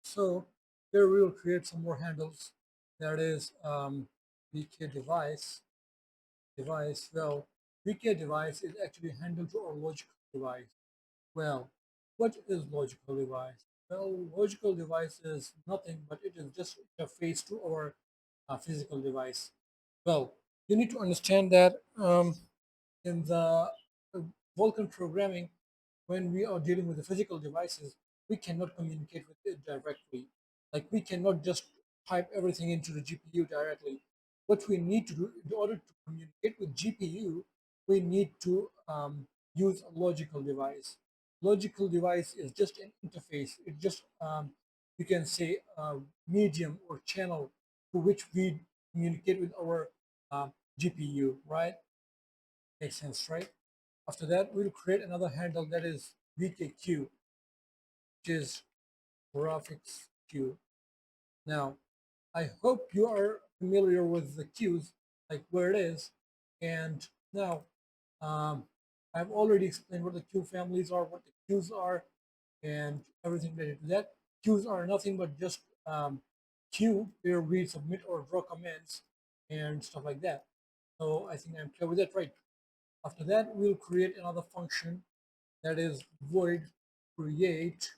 So here we will create some more handles. That is VK device. Well, VK device is actually handled to our logical device. Well, what is logical device? Well, logical device is nothing but it is just interface to our physical device. Well, you need to understand that in the Vulkan programming, when we are dealing with the physical devices, we cannot communicate with it directly. Like we cannot just type everything into the GPU directly. What we need to do in order to communicate with GPU, we need to use a logical device. Logical device is just an interface. It just you can say a medium or channel through which we communicate with our GPU, right? Makes sense, right? After that, we'll create another handle that is VKQ, which is graphics queue. Now, I hope you are familiar with the queues, like where it is. And now, um, I've already explained what the queue families are, what the queues are, and everything related to that. Queues are nothing but just queue where we submit or draw commands and stuff like that. So I think I'm clear with that, right? After that, we'll create another function that is void create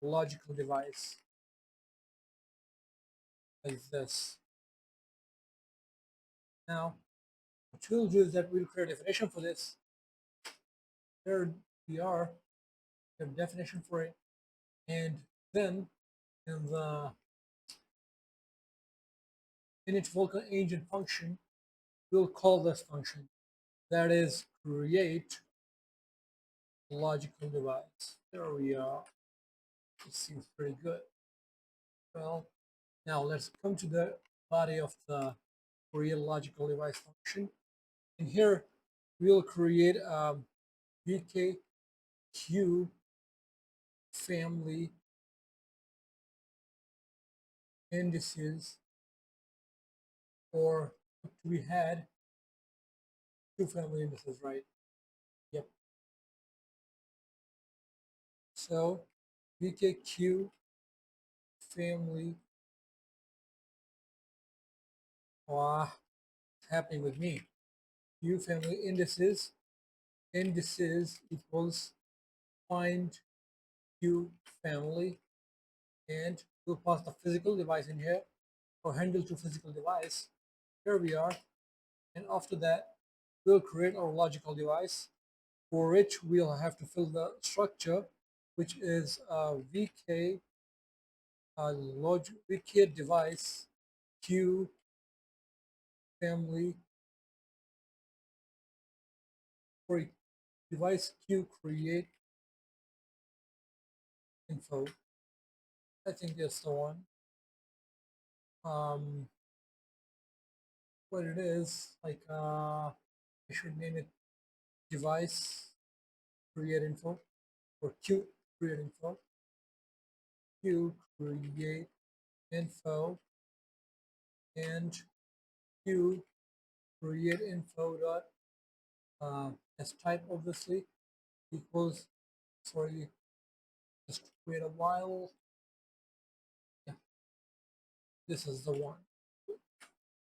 logical device like this. Now, what we'll do is that we'll create a definition for this. Here we are, we have a definition for it, and then in the init Vulkan agent function, we'll call this function that is create logical device. There we are. It seems pretty good. Well, now let's come to the body of the create logical device function. And here we'll create a VKQ family indices, or we had two family indices, right? Yep. So VKQ family, what's happening with me? Q family indices equals find Q family, and we'll pass the physical device in here, or handle to physical device. Here we are. And after that, we'll create our logical device, for which we'll have to fill the structure, which is VK VK device Q family for device Q create info. I think that's the one. Um, what it is, like I should name it device create info, or Q create info. Q create info, and Q create info dot as type, obviously, equals, sorry, just wait a while. Yeah, this is the one.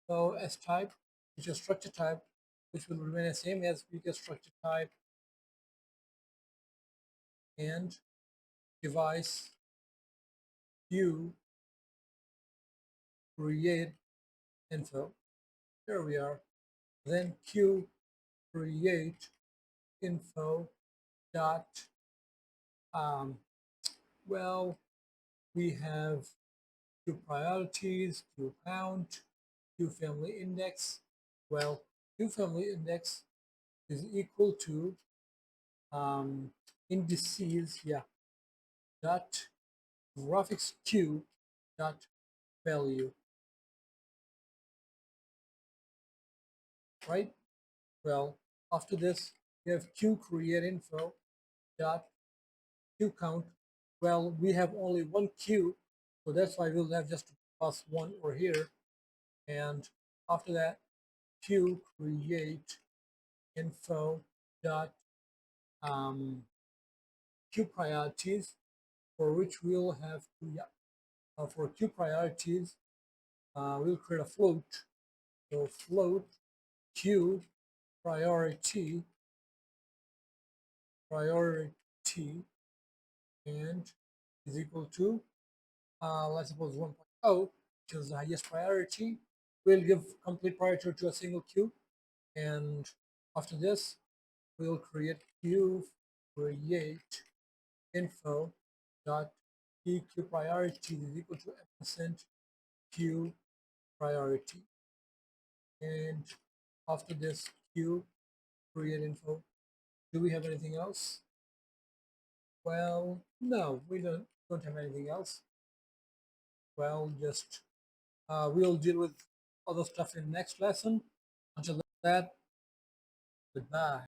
So as type, which is structure type, which will remain the same as we get structure type, and device Q create info. There we are. Then Q create info dot um, well, we have Q priorities, Q count, Q family index. Well, Q family index is equal to um, indices, yeah, dot graphics Q dot value, right? Well, after this, we have Q create info dot Q count. Well, we have only one Q, so that's why we'll have just to pass one over here. And after that, Q create info dot queue priorities for which we'll have to, yeah, for queue priorities, we'll create a float. So float queue priority, priority, and is equal to, let's suppose 1.0, which is the highest priority. We'll give complete priority to a single queue. And after this, we'll create queue create info dot eq priority is equal to ampersand queue priority. And after this queue create info, do we have anything else? Well, no, we don't have anything else. Well, just we'll deal with other stuff in the next lesson. Until that, goodbye.